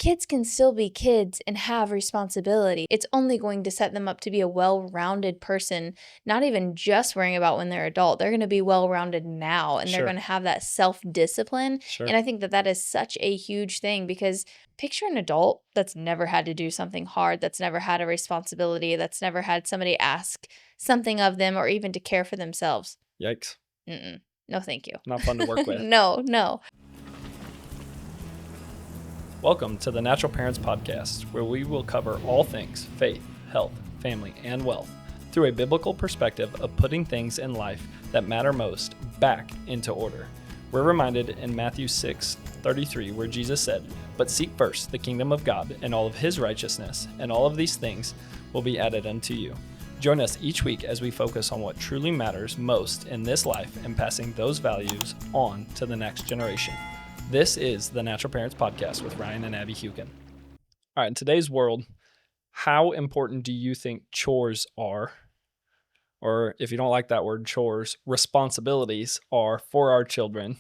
kids can still be kids and have responsibility. It's only going to set them up to be a well-rounded person, not even just worrying about when they're adult. They're going to be well-rounded now, and they're Sure. going to have that self-discipline. Sure. And I think that that is such a huge thing, because picture an adult that's never had to do something hard, that's never had a responsibility, that's never had somebody ask something of them or even to care for themselves. Yikes. No, thank you. Not fun to work with. No. Welcome to the Natural Parents Podcast, where we will cover all things faith, health, family, and wealth through a biblical perspective of putting things in life that matter most back into order. We're reminded in Matthew 6:33, where Jesus said, "But seek first the kingdom of God and all of his righteousness, and all of these things will be added unto you." Join us each week as we focus on what truly matters most in this life and passing those values on to the next generation. This is the Natural Parents Podcast with Ryan and Abby Hukin. All right, in today's world, how important do you think chores are, or if you don't like that word, chores, responsibilities are for our children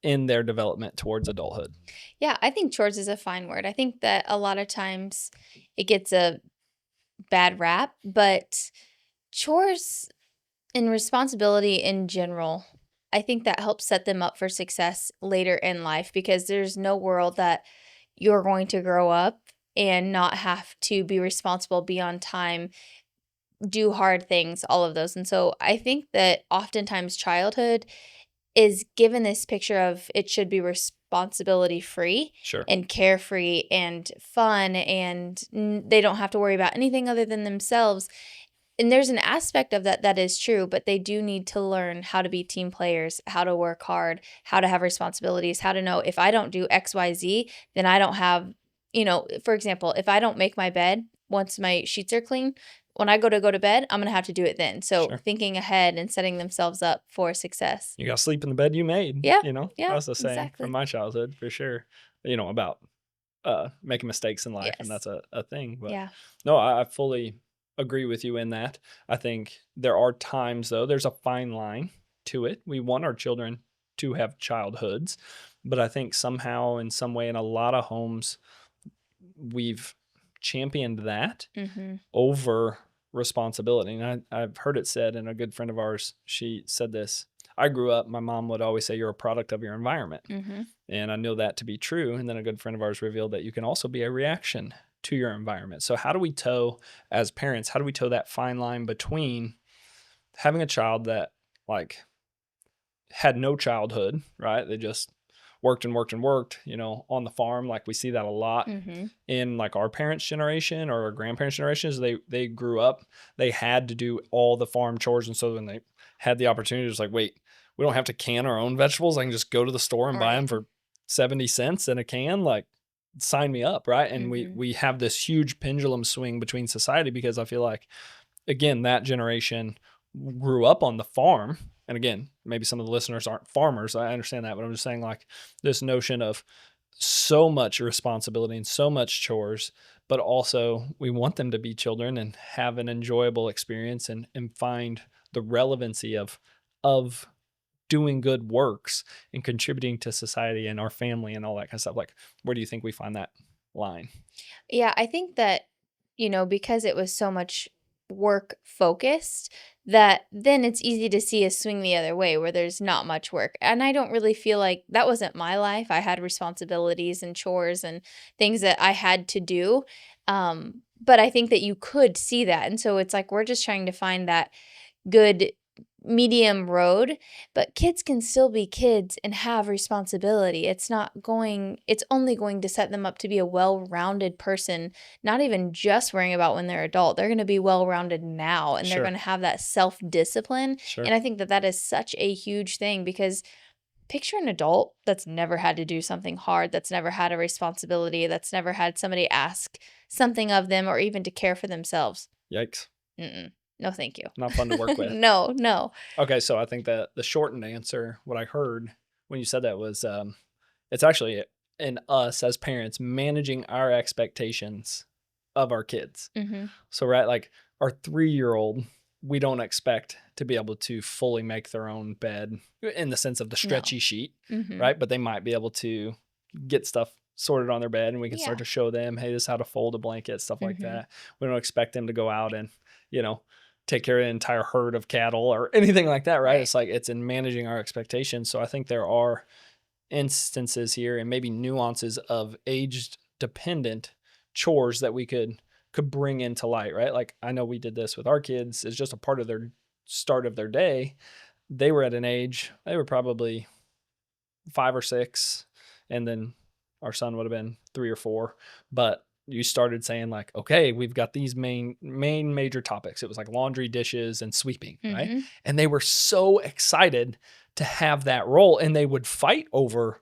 in their development towards adulthood? Yeah, I think chores is a fine word. I think that a lot of times it gets a bad rap, but chores and responsibility in general, I think that helps set them up for success later in life, because there's no world that you're going to grow up and not have to be responsible, be on time, do hard things, all of those. And so I think that oftentimes childhood is given this picture of it should be responsibility free Sure. and carefree and fun, and they don't have to worry about anything other than themselves. And there's an aspect of that that is true, but they do need to learn how to be team players, how to work hard, how to have responsibilities, how to know if I don't do XYZ, then I don't have, for example, if I don't make my bed once my sheets are clean, when I go to bed, I'm going to have to do it then. So Sure. thinking ahead and setting themselves up for success. You got to sleep in the bed you made. Yeah, That's the saying exactly. from my childhood for sure, about making mistakes in life. Yes. And that's a thing. But Yeah. no, I fully agree with you in that. I think there are times, though, there's a fine line to it. We want our children to have childhoods, but I think somehow, in some way, in a lot of homes, we've championed that over responsibility. And I've heard it said, and a good friend of ours, she said this: I grew up, my mom would always say, you're a product of your environment. And I know that to be true. And then a good friend of ours revealed that you can also be a reaction to your environment. So how do we toe, as parents, how do we toe that fine line between having a child that had no childhood, right? They just worked and worked and worked, on the farm. Like we see that a lot in our parents' generation or our grandparents' generations. They grew up, they had to do all the farm chores. And so when they had the opportunity, it's wait, we don't have to can our own vegetables. I can just go to the store and buy them for 70 cents in a can. Sign me up, right? And we have this huge pendulum swing between society, because I feel like, again, that generation grew up on the farm. And again, maybe some of the listeners aren't farmers. I understand that, but I'm just saying this notion of so much responsibility and so much chores, but also we want them to be children and have an enjoyable experience and find the relevancy of doing good works and contributing to society and our family and all that kind of stuff. Where do you think we find that line? Yeah, I think that, because it was so much work focused, that then it's easy to see a swing the other way where there's not much work. And I don't really feel like that wasn't my life. I had responsibilities and chores and things that I had to do. But I think that you could see that. And so it's we're just trying to find that good medium road, but kids can still be kids and have responsibility. It's only going to set them up to be a well-rounded person, not even just worrying about when they're adult. They're going to be well-rounded now, and they're going to have that self-discipline. Sure. And I think that that is such a huge thing, because picture an adult that's never had to do something hard, that's never had a responsibility, that's never had somebody ask something of them or even to care for themselves. Yikes. No, thank you. Not fun to work with. No. Okay, so I think that the shortened answer, what I heard when you said that was, it's actually in us as parents managing our expectations of our kids. So, right, our 3-year-old, we don't expect to be able to fully make their own bed in the sense of the stretchy sheet, right? But they might be able to get stuff sorted on their bed, and we can start Yeah. to show them, hey, this is how to fold a blanket, stuff like Mhm. that. We don't expect them to go out and, you know, take care of an entire herd of cattle or anything like that, right? Right. It's like it's in managing our expectations. So I think there are instances here and maybe nuances of age dependent chores that we could bring into light, right? Like I know we did this with our kids. It's just a part of their start of their day. They were at an age, they were probably 5 or 6, and then our son would have been 3 or 4. But you started saying like, okay, we've got these main major topics. It was like laundry, dishes, and sweeping, right? Mhm. And they were so excited to have that role, and they would fight over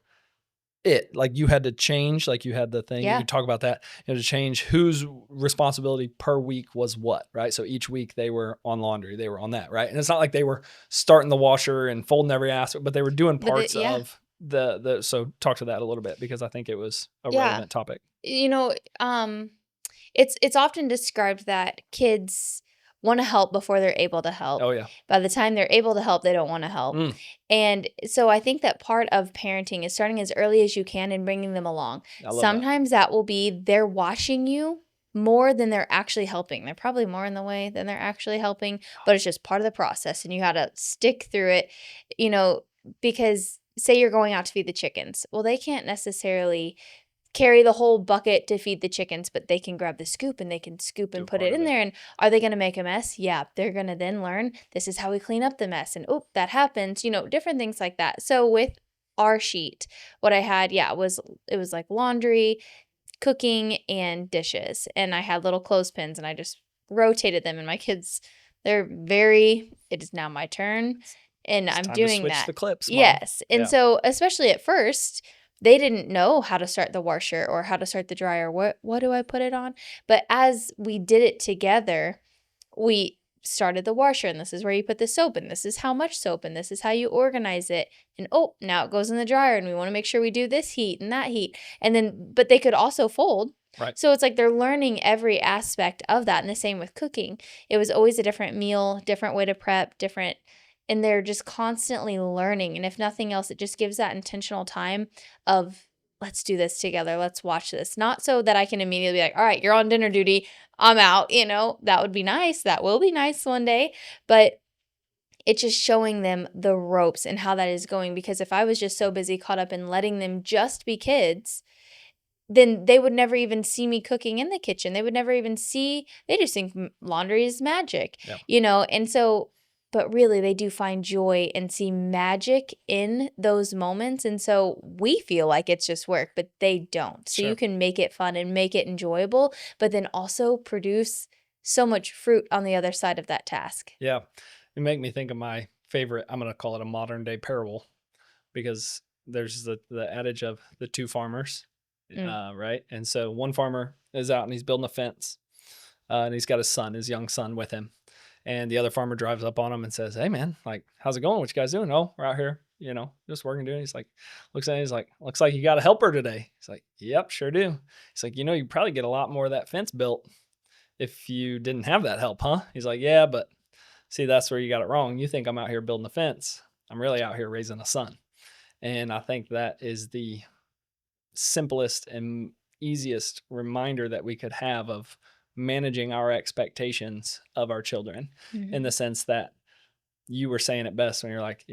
it. Like you had to change, like you had the thing, you Yeah. could talk about that. You had to change whose responsibility per week was what, right? So each week they were on laundry, they were on that, right? And it's not like they were starting the washer and folding every aspect, but they were doing But parts yeah. of the so talk to that a little bit because I think it was a Yeah. relevant topic. You know, it's often described that kids wanna help before they're able to help. Oh yeah. By the time they're able to help, they don't wanna help. Mm, And so I think that part of parenting is starting as early as you can and bringing them along. I love that. Sometimes that will be they're watching you more than they're actually helping. They're probably more in the way than they're actually helping, but it's just part of the process and you gotta stick through it, you know, because say you're going out to feed the chickens. Well, they can't necessarily carry the whole bucket to feed the chickens, but they can grab the scoop and they can scoop Do and a put part it of in it. there. And are they going to make a mess? Yeah, they're going to then learn this is how we clean up the mess. And oh, that happens, you know, different things like that. So with our sheet, what I had, yeah, was it was like laundry, cooking, and dishes. And I had little clothespins and I just rotated them. And my kids, it is now my turn. And It's I'm time to doing switch that. the clips, mom. Yes. And Yeah. so, especially at first, they didn't know how to start the washer or how to start the dryer. What do I put it on? But as we did it together, we started the washer and this is where you put the soap and this is how much soap and this is how you organize it. And oh, now it goes in the dryer and we want to make sure we do this heat and that heat. And then but they could also fold. Right. So it's like they're learning every aspect of that. And the same with cooking. It was always a different meal, different way to prep, different and they're just constantly learning. And if nothing else, it just gives that intentional time of let's do this together. Let's watch this. Not so that I can immediately be like, all right, you're on dinner duty. I'm out. You know, that would be nice. That will be nice one day. But it's just showing them the ropes and how that is going. Because if I was just so busy caught up in letting them just be kids, then they would never even see me cooking in the kitchen. They would never even see, they just think laundry is magic, Yeah. you know? And so, but really they do find joy and see magic in those moments. And so we feel like it's just work, but they don't. So you Sure. can make it fun and make it enjoyable, but then also produce so much fruit on the other side of that task. Yeah. You make me think of my favorite, I'm gonna call it a modern day parable because there's the adage of the two farmers, Mm, right? And so one farmer is out and he's building a fence, and he's got his son, his young son, with him. And the other farmer drives up on him and says, "Hey, man, like, how's it going? What you guys doing? Oh, we're out here, just working, doing." He's like, looks at him, he's like, "Looks like you got a helper today." He's like, "Yep, sure do." He's like, "You probably get a lot more of that fence built if you didn't have that help, huh?" He's like, "Yeah, but see, that's where you got it wrong. You think I'm out here building a fence. I'm really out here raising a son." And I think that is the simplest and easiest reminder that we could have of managing our expectations of our children in the mhm. sense that you were saying it best when you're like,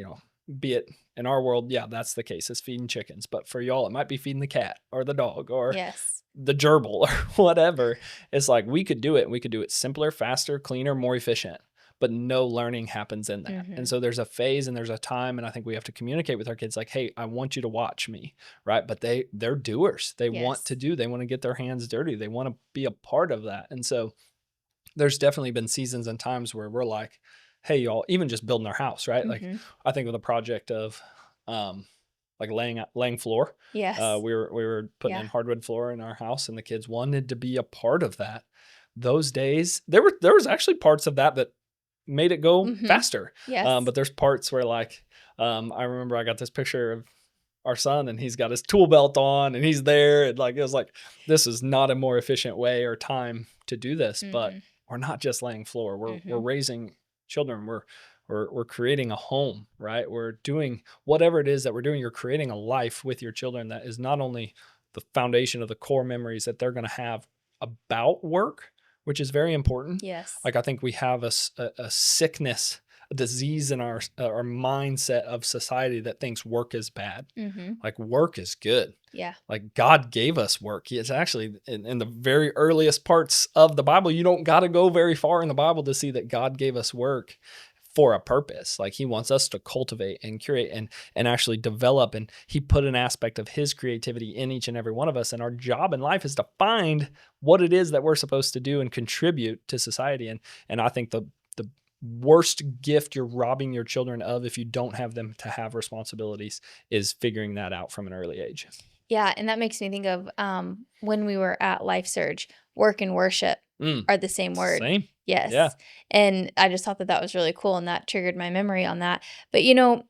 be it in our world, yeah, that's the case. It's feeding chickens. But for y'all, it might be feeding the cat or the dog or Yes. the gerbil or whatever. It's like we could do it. We could do it simpler, faster, cleaner, more efficient, but no learning happens in that. And Mhm. so there's a phase and there's a time. And I think we have to communicate with our kids like, hey, I want you to watch me. Right. But they're doers. They want to Yes. do, they want to get their hands dirty. They want to be a part of that. And so there's definitely been seasons and times where we're like, hey, y'all, even just building our house, right? Like Mhm. I think of the project of like laying floor. Yes. We were putting Yeah. in hardwood floor in our house, and the kids wanted to be a part of that. Those days, there was actually parts of that made it go Mhm. faster. Yes. But there's parts where like I remember I got this picture of our son and he's got his tool belt on and he's there and like it was like this is not a more efficient way or time to do this, but Mhm. we're not just laying floor. We're Mhm. raising children. We're creating a home, right? We're doing whatever it is that we're doing. You're creating a life with your children that is not only the foundation of the core memories that they're going to have about work, which is very important. Yes. Like I think we have a sickness, a disease in our mindset of society that thinks work is bad. Mm-hmm. Like work is good. Yeah. Like God gave us work. It's actually in the very earliest parts of the Bible. You don't got to go very far in the Bible to see that God gave us work for a purpose. Like he wants us to cultivate and curate and actually develop. And he put an aspect of his creativity in each and every one of us. And our job in life is to find what it is that we're supposed to do and contribute to society. And I think the worst gift you're robbing your children of if you don't have them to have responsibilities is figuring that out from an early age. Yeah, and that makes me think of when we were at Life Surge, work and worship are the same word. Same. Yes. Yeah. And I just thought that was really cool, and that triggered my memory on that. But you know,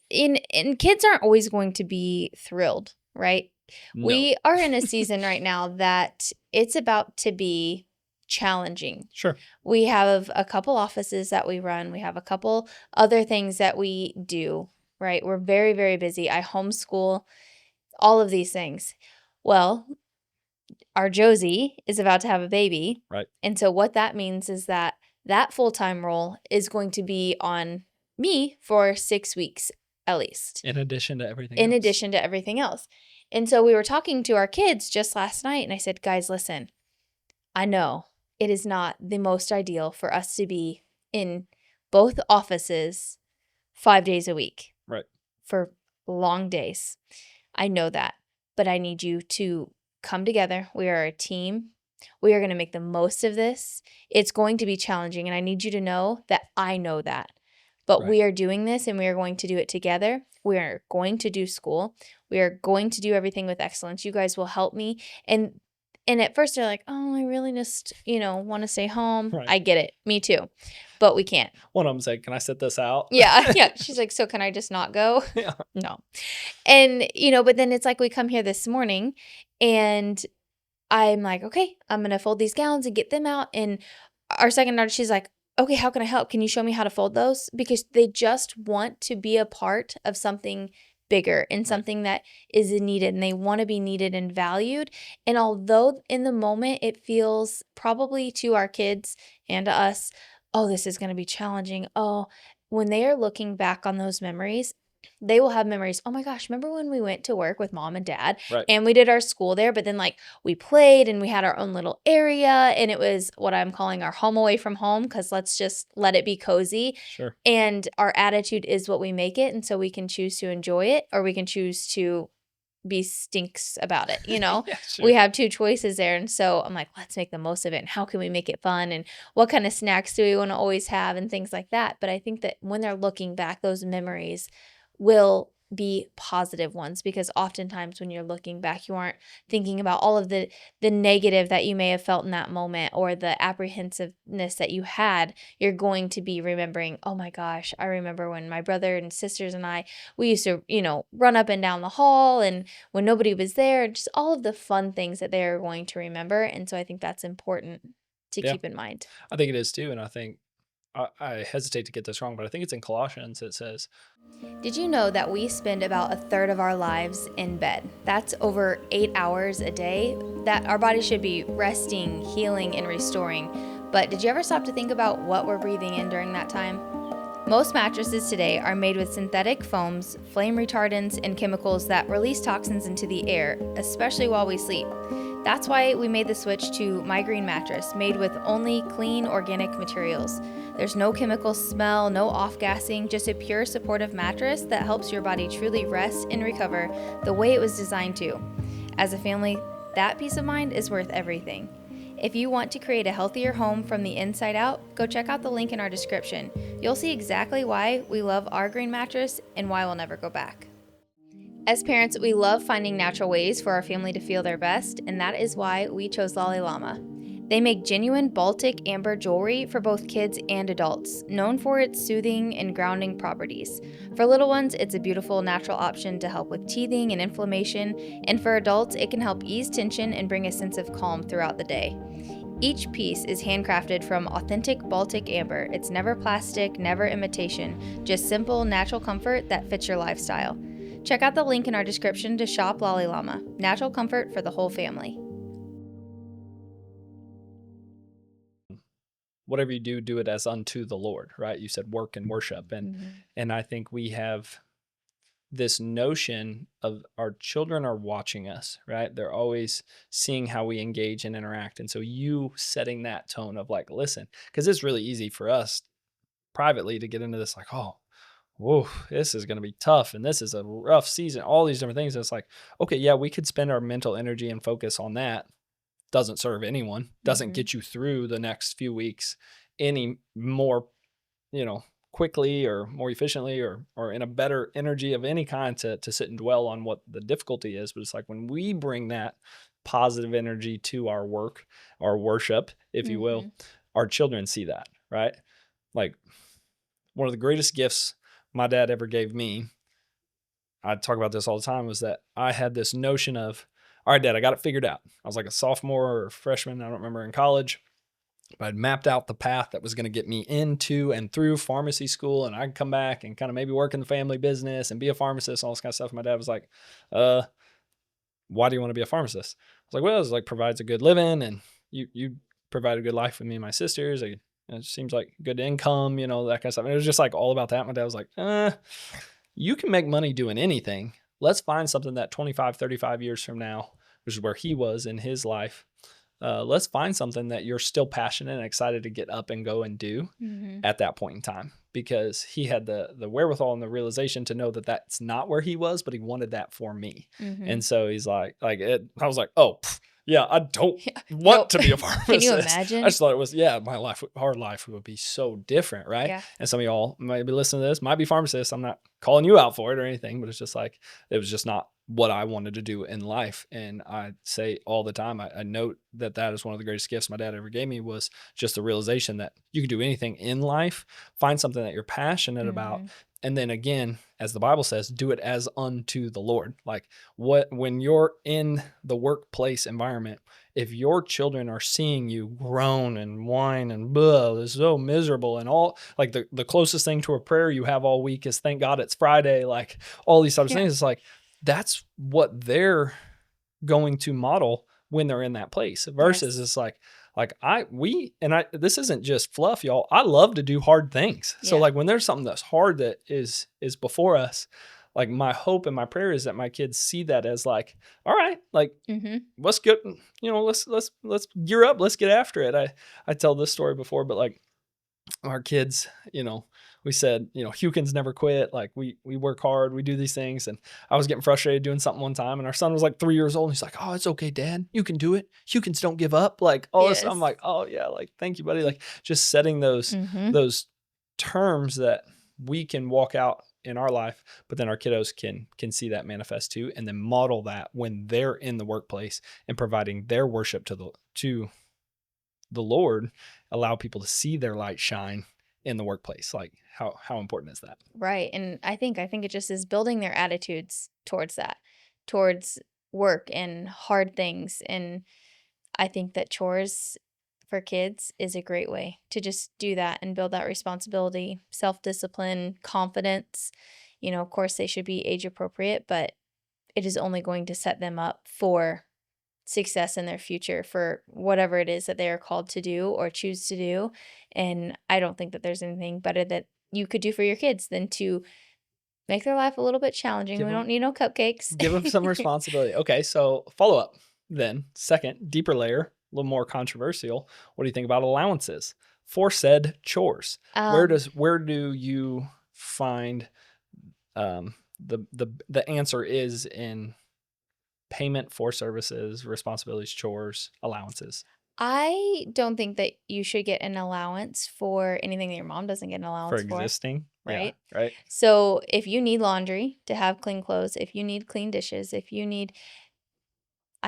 in kids aren't always going to be thrilled, right? No. We are in a season right now that it's about to be challenging. Sure. We have a couple offices that we run. We have a couple other things that we do, right? We're very, very busy. I homeschool, all of these things. Well, our Josie is about to have a baby. Right. And so what that means is that full-time role is going to be on me for 6 weeks at least. In addition to everything In else. addition to everything else. And so we were talking to our kids just last night, and I said, guys, listen, I know it is not the most ideal for us to be in both offices 5 days a week. Right. For long days. I know that, but I need you to come together. We are a team. We are going to make the most of this. It's going to be challenging, and I need you to know that I know that. But Right. we are doing this, and we are going to do it together. We are going to do school. We are going to do everything with excellence. You guys will help me. And at first they're like, oh, I really just, want to stay home. Right. I get it. Me too. But we can't. One of them said, can I sit this out? Yeah. Yeah. She's like, so can I just not go? Yeah. No. And, but then it's like we come here this morning and I'm like, okay, I'm going to fold these gowns and get them out. And our second daughter, she's like, okay, how can I help? Can you show me how to fold those? Because they just want to be a part of something bigger and something that is needed, and they want to be needed and valued. And although in the moment it feels probably to our kids and to us, oh, this is going to be challenging. Oh, when they are looking back on those memories, they will have memories. Oh my gosh, remember when we went to work with mom and dad and we did our school there, but then like we played and we had our own little area, and it was what I'm calling our home away from home, because let's just let it be cozy. Sure. And our attitude is what we make it. And so we can choose to enjoy it, or we can choose to be stinks about it. Yeah, sure. We have two choices there. And so I'm like, let's make the most of it. And how can we make it fun? And what kind of snacks do we want to always have and things like that. But I think that when they're looking back, those memories will be positive ones, because oftentimes when you're looking back, you aren't thinking about all of the negative that you may have felt in that moment, or the apprehensiveness that you had. You're going to be remembering, oh my gosh, I remember when my brother and sisters and we used to, run up and down the hall, and when nobody was there, just all of the fun things that they're going to remember. And so I think that's important to keep in mind. I think it is too. And I think I hesitate to get this wrong, but I think it's in Colossians. It says, did you know that we spend about a third of our lives in bed? That's over 8 hours a day that our body should be resting, healing, and restoring. But did you ever stop to think about what we're breathing in during that time? Most mattresses today are made with synthetic foams, flame retardants, and chemicals that release toxins into the air, especially while we sleep. That's why we made the switch to My Green Mattress, made with only clean, organic materials. There's no chemical smell, no off-gassing, just a pure supportive mattress that helps your body truly rest and recover the way it was designed to. As a family, that peace of mind is worth everything. If you want to create a healthier home from the inside out, go check out the link in our description. You'll see exactly why we love our green mattress and why we'll never go back. As parents, we love finding natural ways for our family to feel their best, and that is why we chose Llama. They make genuine Baltic amber jewelry for both kids and adults, known for its soothing and grounding properties. For little ones, it's a beautiful natural option to help with teething and inflammation, and for adults, it can help ease tension and bring a sense of calm throughout the day. Each piece is handcrafted from authentic Baltic amber. It's never plastic, never imitation, just simple, natural comfort that fits your lifestyle. Check out the link in our description to shop Llama, natural comfort for the whole family. Whatever you do, do it as unto the Lord, right? You said work and worship. Mm-hmm. And I think we have this notion of our children are watching us, right? They're always seeing how we engage and interact. And so you setting that tone of like, listen, because it's really easy for us privately to get into this, like, oh, whoa, this is going to be tough. And this is a rough season, all these different things. And it's like, okay, yeah, we could spend our mental energy and focus on that. Doesn't serve anyone, doesn't Mm-hmm. get you through the next few weeks any more, quickly or more efficiently or in a better energy of any kind to sit and dwell on what the difficulty is. But it's like when we bring that positive energy to our work, our worship, if you Mm-hmm. will, our children see that, right? Like one of the greatest gifts my dad ever gave me, I talk about this all the time, was that I had this notion of, all right, Dad, I got it figured out. I was like a sophomore or freshman, I don't remember, in college. But I'd mapped out the path that was going to get me into and through pharmacy school, and I'd come back and kind of maybe work in the family business and be a pharmacist, all this kind of stuff. And my dad was like, why do you want to be a pharmacist? I was like, well, it's like provides a good living, and you provide a good life with me and my sisters. It seems like good income, that kind of stuff. And it was just like all about that. My dad was like, you can make money doing anything. Let's find something that 25, 35 years from now, which is where he was in his life, let's find something that you're still passionate and excited to get up and go and do Mm-hmm. at that point in time, because he had the wherewithal and the realization to know that that's not where he was, but he wanted that for me. Mm-hmm. And so he's like it, I was like, oh, yeah, I don't Yeah. want Nope. to be a pharmacist. Can you imagine? I just thought it was, yeah, our life would be so different, right? Yeah. And some of y'all might be listening to this, might be pharmacists. I'm not calling you out for it or anything, but it's just like, it was just not what I wanted to do in life. And I say all the time, I note that is one of the greatest gifts my dad ever gave me, was just the realization that you can do anything in life, find something that you're passionate about. Mm-hmm. And then again, as the Bible says, do it as unto the Lord. Like when you're in the workplace environment, if your children are seeing you groan and whine and blah, this is so miserable, and all, like the closest thing to a prayer you have all week is thank God it's Friday, like all these types of things, it's like, that's what they're going to model when they're in that place, versus Yes. it's like this isn't just fluff, y'all. I love to do hard things. So Yeah. like when there's something that's hard that is before us, like my hope and my prayer is that my kids see that as like, all right, like Mm-hmm. let's get, let's gear up, let's get after it. I tell this story before, but like our kids, we said, Hewkins never quit. Like we work hard, we do these things. And I was getting frustrated doing something one time, and our son was like 3 years old. And he's like, oh, it's okay, Dad. You can do it. Hewkins don't give up. Like all this. I'm Yes. like, oh yeah, like thank you, buddy. Like just setting those Mm-hmm. terms that we can walk out in our life, but then our kiddos can see that manifest too, and then model that when they're in the workplace and providing their worship to the Lord, allow people to see their light shine in the workplace. Like how important is that? Right. And I think it just is building their attitudes towards that, towards work and hard things. And I think that chores for kids is a great way to just do that and build that responsibility, self-discipline, confidence. Of course they should be age appropriate, but it is only going to set them up for success in their future for whatever it is that they are called to do or choose to do. And I don't think that there's anything better that you could do for your kids than to make their life a little bit challenging. Give We don't them need no cupcakes. some responsibility. Okay, so follow up then. Second, deeper layer, a little more controversial. What do you think about allowances for said chores? Where do you find the answer is in payment for services, responsibilities, chores, allowances? I don't think that you should get an allowance for anything that your mom doesn't get an For allowance for. existing? Right? Yeah, right. So if you need laundry to have clean clothes, if you need clean dishes, I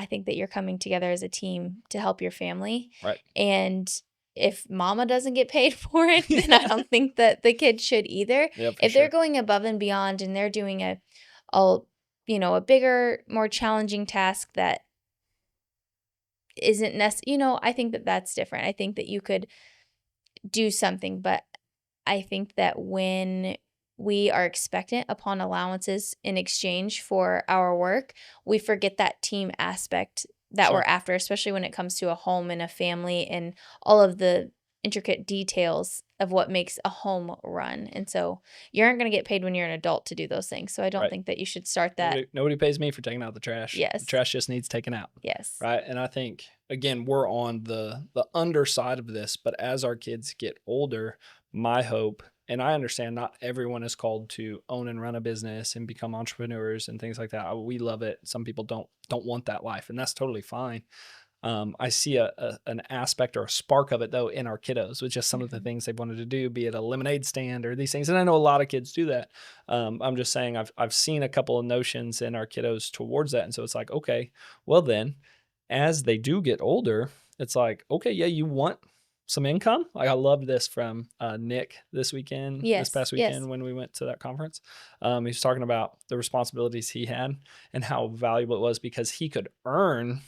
think that you're coming together as a team to help your family. Right. And if mama doesn't get paid for it, then I don't think that the kids should either. Yeah, If they're going above and beyond and they're doing a bigger, more challenging task that isn't necessary, I think that that's different. I think that you could do something, but I think that when we are expectant upon allowances in exchange for our work, we forget that team aspect that we're Sure. after, especially when it comes to a home and a family and all of the intricate details of what makes a home run. And so you aren't going to get paid when you're an adult to do those things. So I don't Right. think that you should start that. Nobody pays me for taking out the trash. The Yes. trash just needs taken out. Yes. Right. And I think, again, we're on the underside of this, but as our kids get older, my hope, and I understand not everyone is called to own and run a business and become entrepreneurs and things like that. We love it. Some people don't want that life, and that's totally fine. I see an aspect or a spark of it though in our kiddos, with just some of the Mhm. things they've wanted to do, be it a lemonade stand or these things. And I know a lot of kids do that. I'm just saying I've seen a couple of notions in our kiddos towards that, and so it's like, okay, well then, as they do get older, it's like, okay, yeah, you want some income. Like I loved this from Nick this Yes. past Yes. weekend when we went to that conference. He was talking about the responsibilities he had and how valuable it was because he could earn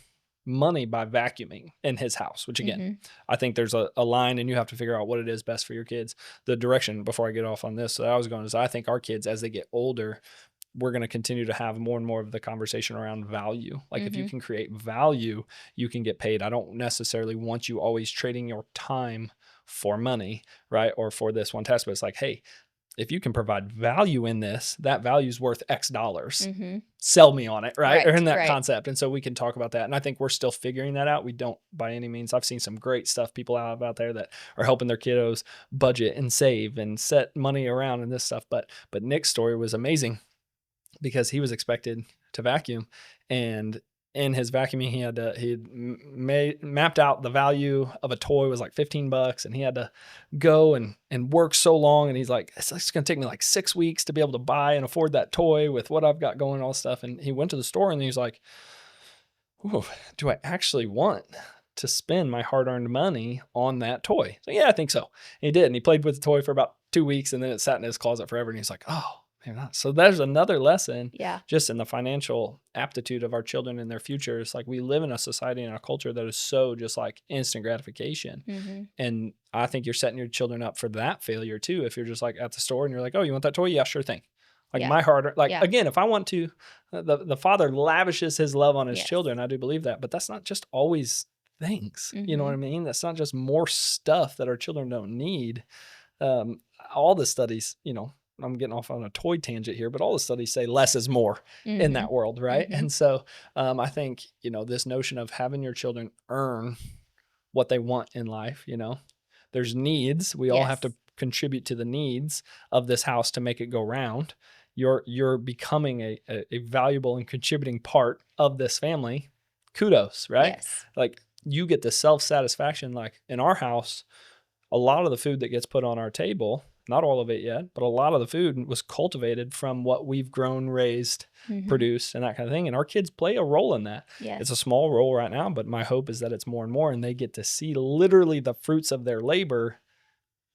money by vacuuming in his house, which again, Mhm. I think there's a line and you have to figure out what it is best for your kids. The direction before I get off on this that I was going is I think our kids, as they get older, we're going to continue to have more and more of the conversation around value. Like if you Mhm. can create value, you can get paid. I don't necessarily want you always trading your time for money, right? Or for this one task, but it's like, hey, if you can provide value in this, that value is worth X dollars. Mhm. Sell me on it, right? Or Right. in that Right. concept. And so we can talk about that. And I think we're still figuring that out. We don't by any means. I've seen some great stuff people have out there that are helping their kiddos budget and save and set money around and this stuff. But Nick's story was amazing because he was expected to vacuum, and in his vacuuming he had made mapped out the value of a toy was like $15, and he had to go and work so long, and he's like, it's going to take me like 6 weeks to be able to buy and afford that toy with what I've got going, all stuff. And he went to the store and he's like, ooh, do I actually want to spend my hard-earned money on that toy? So yeah, I think so. And he did, and he played with the toy for about 2 weeks, and then it sat in his closet forever. And he's like, oh, maybe not. So there's another lesson Yeah. just in the financial aptitude of our children and their future. It's like we live in a society and a culture that is so just like instant gratification. Mhm. And I think you're setting your children up for that failure too. If you're just like at the store and you're like, oh, you want that toy? Yeah, sure thing. Like Yeah. my heart, like Yeah. again, if I want to, the father lavishes his love on his Yes. children. I do believe that, but that's not just always things. You know what I Mhm. mean? That's not just more stuff that our children don't need. Um, all the studies, I'm getting off on a toy tangent here, but all the studies say less is more in that Mhm. world, right? Mhm. And so I think, this notion of having your children earn what they want in life, there's needs. We all have to Yes. contribute to the needs of this house to make it go round. You're becoming a valuable and contributing part of this family. Kudos, right? Yes. Like you get the self-satisfaction. Like in our house, a lot of the food that gets put on our table, not all of it yet, but a lot of the food was cultivated from what we've grown, raised, Mhm. produced, and that kind of thing. And our kids play a role in that. It's a Yes. small role right now, but my hope is that it's more and more, and they get to see literally the fruits of their labor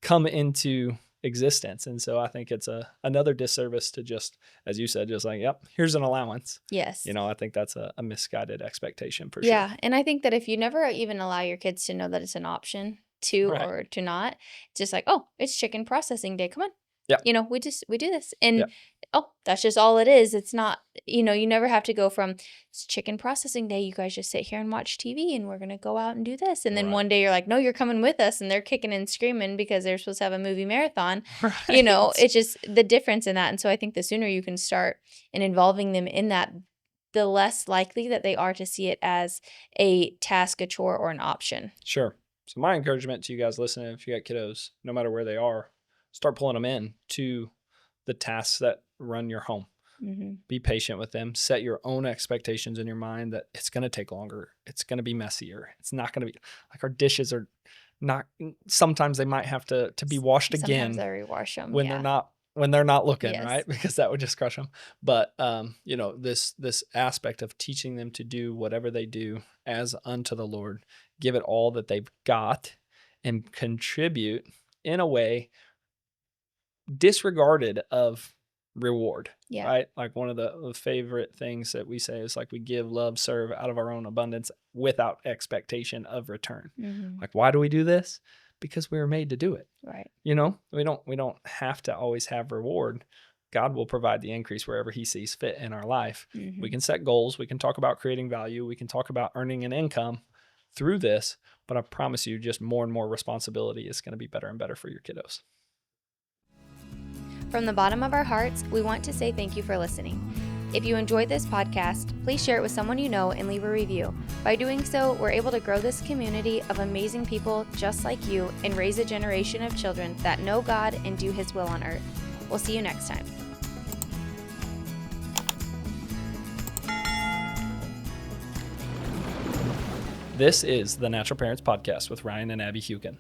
come into existence. And so I think it's another disservice to just, as you said, just like, yep, here's an allowance. Yes. I think that's a misguided expectation for sure. Yeah, and I think that if you never even allow your kids to know that it's an option to Right. or to not, it's just like, "Oh, it's chicken processing day. Come on." Yeah. We do this. Yeah. And oh, that's just all it is. It's not, you never have to go from it's chicken processing day. You guys just sit here and watch TV and we're going to go out and do this. And then Right. one day you're like, "No, you're coming with us." And they're kicking and screaming because they're supposed to have a movie marathon. Right. It's just the difference in that. And so I think the sooner you can start in involving them in that, the less likely that they are to see it as a task, a chore, or an option. Sure. So my encouragement to you guys listening, if you got kiddos, no matter where they are, start pulling them in to the tasks that run your home. Mhm. Be patient with them. Set your own expectations in your mind that it's going to take longer. It's going to be messier. It's not going to be like our dishes are not. Sometimes they might have to be washed Sometimes again I rewash them. when they're Yeah. not looking, right? Yes. Because that would just crush them. But this aspect of teaching them to do whatever they do as unto the Lord, give it all that they've got, and contribute in a way disregarded of reward, Yeah. right? Like one of the favorite things that we say is like we give, love, serve out of our own abundance without expectation of return. Mhm. Like, why do we do this? because we were made to do it. Right. We don't have to always have reward. God will provide the increase wherever he sees fit in our life. We can set goals. We can talk about creating value. We can talk about earning an income through this, but I promise you just more and more responsibility is going to be better and better for your kiddos. From the bottom of our hearts, we want to say thank you for listening. If you enjoyed this podcast, please share it with someone you know and leave a review. By doing so, we're able to grow this community of amazing people just like you and raise a generation of children that know God and do his will on earth. We'll see you next time. This is the Natural Parents Podcast with Ryan and Abby Hukin.